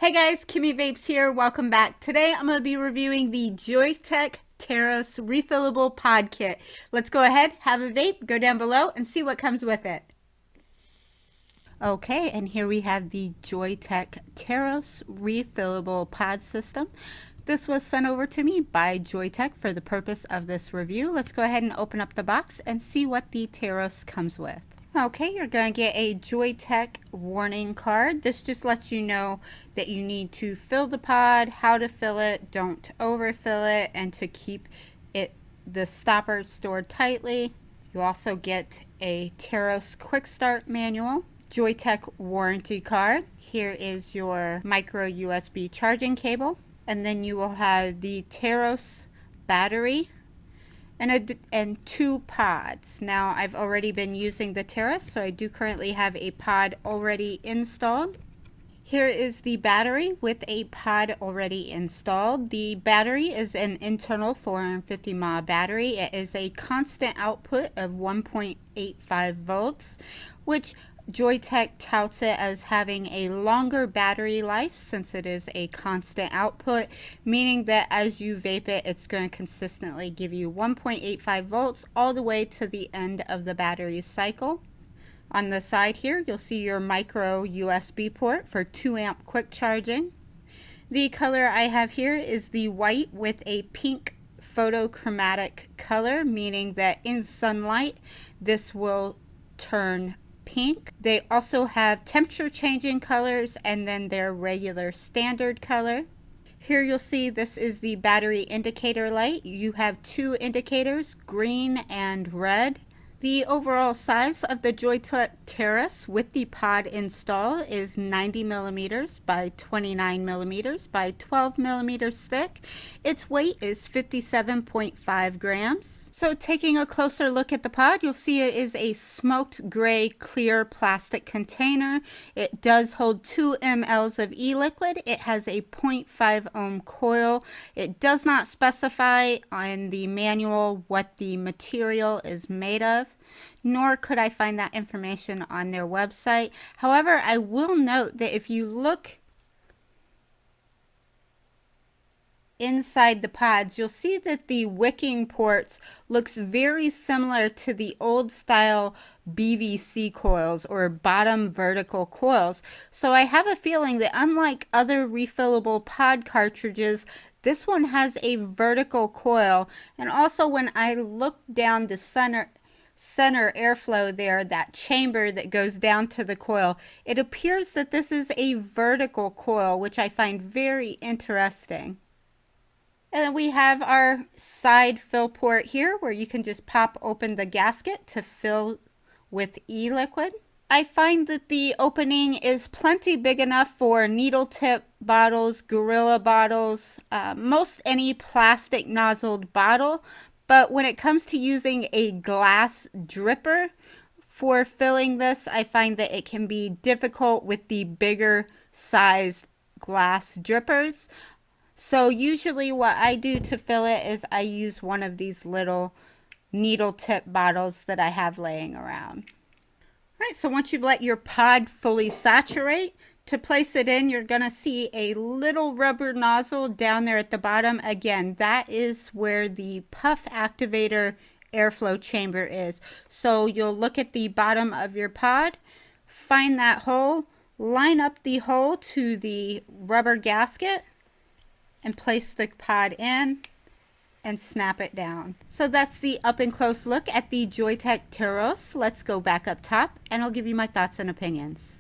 Hey guys, Kimmy Vapes here. Welcome back. Today I'm going to be reviewing the JoyeTech Teros Refillable Pod Kit. Let's go ahead, have a vape, go down below, and see what comes with it. Okay, and here we have the JoyeTech Teros Refillable Pod System. This was sent over to me by JoyeTech for the purpose of this review. Let's go ahead and open up the box and see what the Teros comes with. Okay, you're going to get a JoyeTech warning card. This just lets you know that you need to fill the pod, how to fill it, don't overfill it, and to keep the stopper stored tightly. You also get a Teros Quick Start manual, JoyeTech warranty card. Here is your micro USB charging cable, and then you will have the Teros battery and two pods. Now I've already been using the Teros, so I do currently have a pod already installed. Here is the battery with a pod already installed. The battery is an internal 450 mAh battery. It is a constant output of 1.85 volts, which JoyeTech touts it as having a longer battery life since it is a constant output, meaning that as you vape it, it's going to consistently give you 1.85 volts all the way to the end of the battery's cycle. On the side here, you'll see your micro USB port for 2 amp quick charging. The color I have here is the white with a pink photochromatic color, meaning that in sunlight, this will turn pink. They also have temperature changing colors and then their regular standard color. Here you'll see this is the battery indicator light. You have 2 indicators, green and red. The overall size of the JoyeTech Teros with the pod install is 90 millimeters by 29 millimeters by 12 millimeters thick. Its weight is 57.5 grams. So taking a closer look at the pod, you'll see it is a smoked gray clear plastic container. It does hold 2 mLs of e-liquid. It has a 0.5 ohm coil. It does not specify on the manual what the material is made of, nor could I find that information on their website. However, I will note that if you look inside the pods, you'll see that the wicking ports looks very similar to the old style BVC coils or bottom vertical coils. So I have a feeling that unlike other refillable pod cartridges, this one has a vertical coil. And also when I look down the center airflow there, that chamber that goes down to the coil, it appears that this is a vertical coil, which I find very interesting. And then we have our side fill port here where you can just pop open the gasket to fill with e-liquid. I find that the opening is plenty big enough for needle tip bottles, gorilla bottles, most any plastic nozzled bottle. But when it comes to using a glass dripper for filling this, I find that it can be difficult with the bigger sized glass drippers. So usually what I do to fill it is I use one of these little needle tip bottles that I have laying around. All right, so once you've let your pod fully saturate, to place it in, you're going to see a little rubber nozzle down there at the bottom. Again, that is where the puff activator airflow chamber is. So you'll look at the bottom of your pod, find that hole, line up the hole to the rubber gasket, and place the pod in and snap it down. So that's the up and close look at the JoyeTech Teros. Let's go back up top and I'll give you my thoughts and opinions.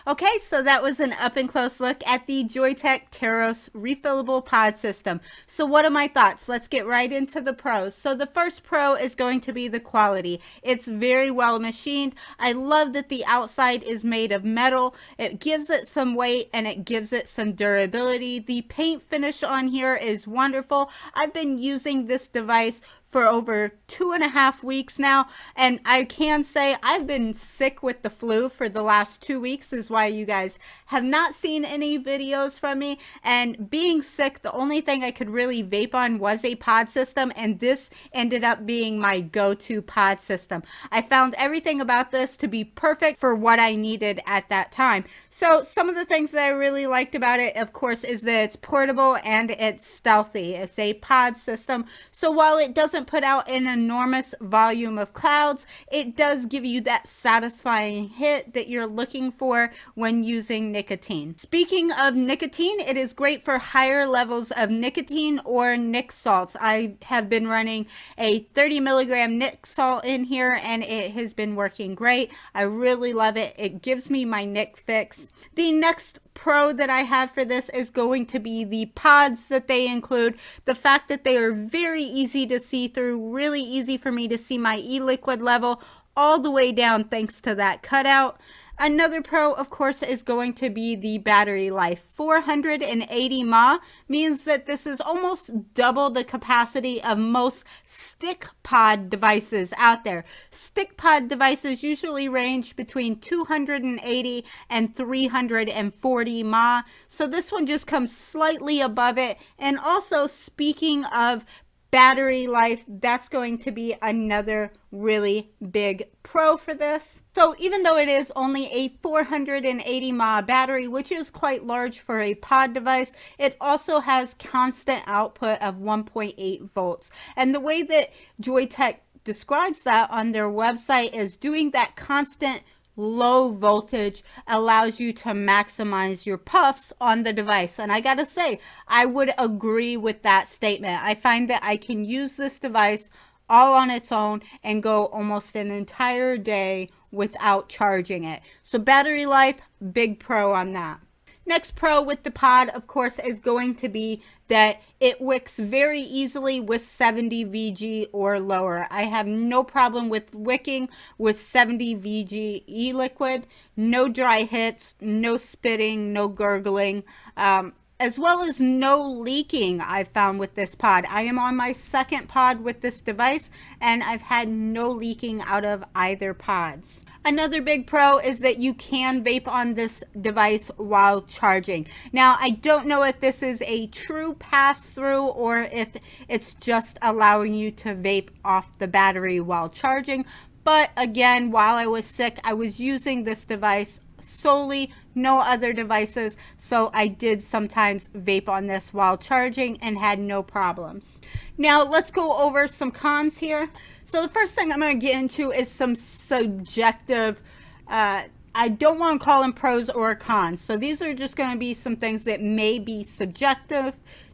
Okay, so that was an up and close look at the JoyeTech Teros refillable pod system. So what are my thoughts? Let's get right into the pros. So the first pro is going to be the quality. It's very well machined. I love that the outside is made of metal. It gives it some weight and it gives it some durability. The paint finish on here is wonderful. I've been using this device for over 2.5 weeks now, and I can say I've been sick with the flu for the last 2 weeks, is why you guys have not seen any videos from me. And being sick, the only thing I could really vape on was a pod system, and this ended up being my go-to pod system. I found everything about this to be perfect for what I needed at that time. So some of the things that I really liked about it, of course, is that it's portable and it's stealthy. It's a pod system, so while it doesn't put out an enormous volume of clouds, it does give you that satisfying hit that you're looking for when using nicotine. Speaking of nicotine, it is great for higher levels of nicotine or nic salts. I have been running a 30 milligram nic salt in here, and it has been working great. I really love it. It gives me my nic fix. The next pro that I have for this is going to be the pods that they include. The fact that they are very easy to see through, really easy for me to see my e-liquid level all the way down thanks to that cutout. Another pro, of course, is going to be the battery life. 480 mAh means that this is almost double the capacity of most stick pod devices out there. Stick pod devices usually range between 280 and 340 mAh, so this one just comes slightly above it. And also, speaking of battery life, that's going to be another really big pro for this. So even though it is only a 480 mAh battery, which is quite large for a pod device, it also has constant output of 1.8 volts. And the way that JoyeTech describes that on their website is doing that constant low voltage allows you to maximize your puffs on the device. And I gotta say, I would agree with that statement. I find that I can use this device all on its own and go almost an entire day without charging it. So battery life, big pro on that. Next pro with the pod, of course, is going to be that it wicks very easily with 70 VG or lower. I have no problem with wicking with 70 VG e-liquid. No dry hits, no spitting, no gurgling, as well as no leaking I've found with this pod. I am on my second pod with this device, and I've had no leaking out of either pods. Another big pro is that you can vape on this device while charging. Now, I don't know if this is a true pass-through or if it's just allowing you to vape off the battery while charging. But again, while I was sick, I was using this device solely, no other devices, so I did sometimes vape on this while charging and had no problems. Now let's go over some cons here. So the first thing I'm going to get into is some subjective, I don't want to call them pros or cons. So these are just going to be some things that may be subjective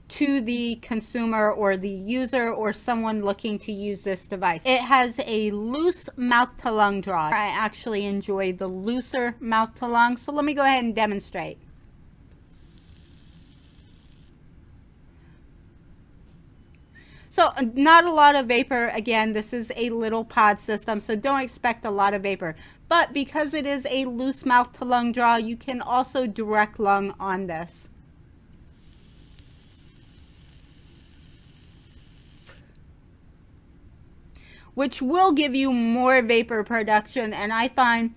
to the consumer or the user or someone looking to use this device. It has a loose mouth to lung draw. I actually enjoy the looser mouth to lung, so let me go ahead and demonstrate. So not a lot of vapor. Again, this is a little pod system, so don't expect a lot of vapor. But because it is a loose mouth to lung draw, you can also direct lung on this. Which will give you more vapor production. And I find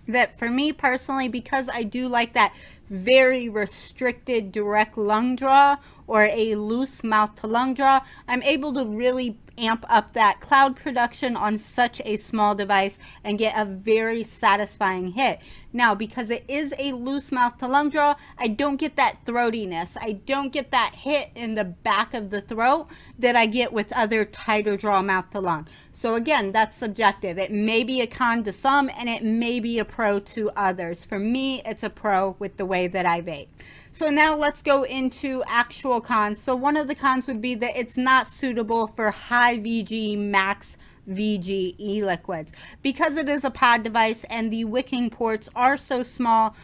that for me personally, because I do like that very restricted direct lung draw or a loose mouth to lung draw, I'm able to really amp up that cloud production on such a small device and get a very satisfying hit. Now, because it is a loose mouth to lung draw, I don't get that throatiness. I don't get that hit in the back of the throat that I get with other tighter draw mouth to lung. So again, that's subjective. It may be a con to some and it may be a pro to others. For me, it's a pro with the way that I vape. So now let's go into actual cons. So one of the cons would be that it's not suitable for high VG max VG e-liquids. Because it is a pod device and the wicking ports are so small,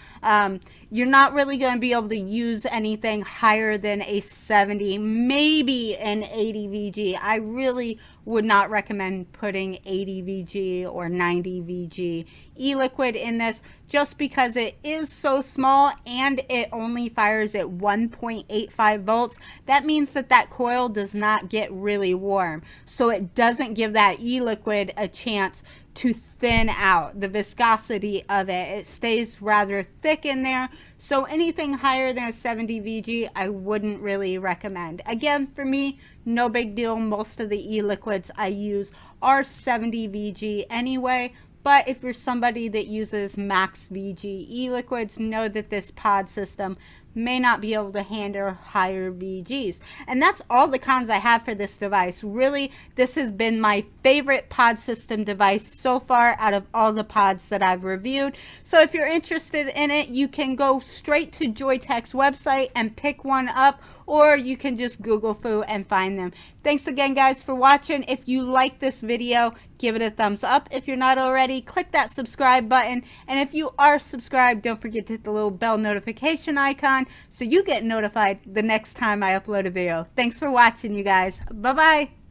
you're not really going to be able to use anything higher than a 70, maybe an 80 VG. I really would not recommend putting 80 VG or 90 VG e-liquid in this, just because it is so small and it only fires at 1.85 volts. That means that that coil does not get really warm, so it doesn't give that e-liquid a chance to thin out the viscosity of it. It stays rather thick in there, so anything higher than a 70 VG I wouldn't really recommend. Again, for me, no big deal. Most of the e-liquids I use are 70 VG anyway, but if you're somebody that uses max VG e-liquids, know that this pod system may not be able to handle higher VGs. And that's all the cons I have for this device. Really, this has been my favorite pod system device so far out of all the pods that I've reviewed. So if you're interested in it, you can go straight to JoyeTech's website and pick one up, or you can just Google Foo and find them. Thanks again, guys, for watching. If you like this video, give it a thumbs up. If you're not already, click that subscribe button. And if you are subscribed, don't forget to hit the little bell notification icon so you get notified the next time I upload a video. Thanks for watching, you guys. Bye-bye.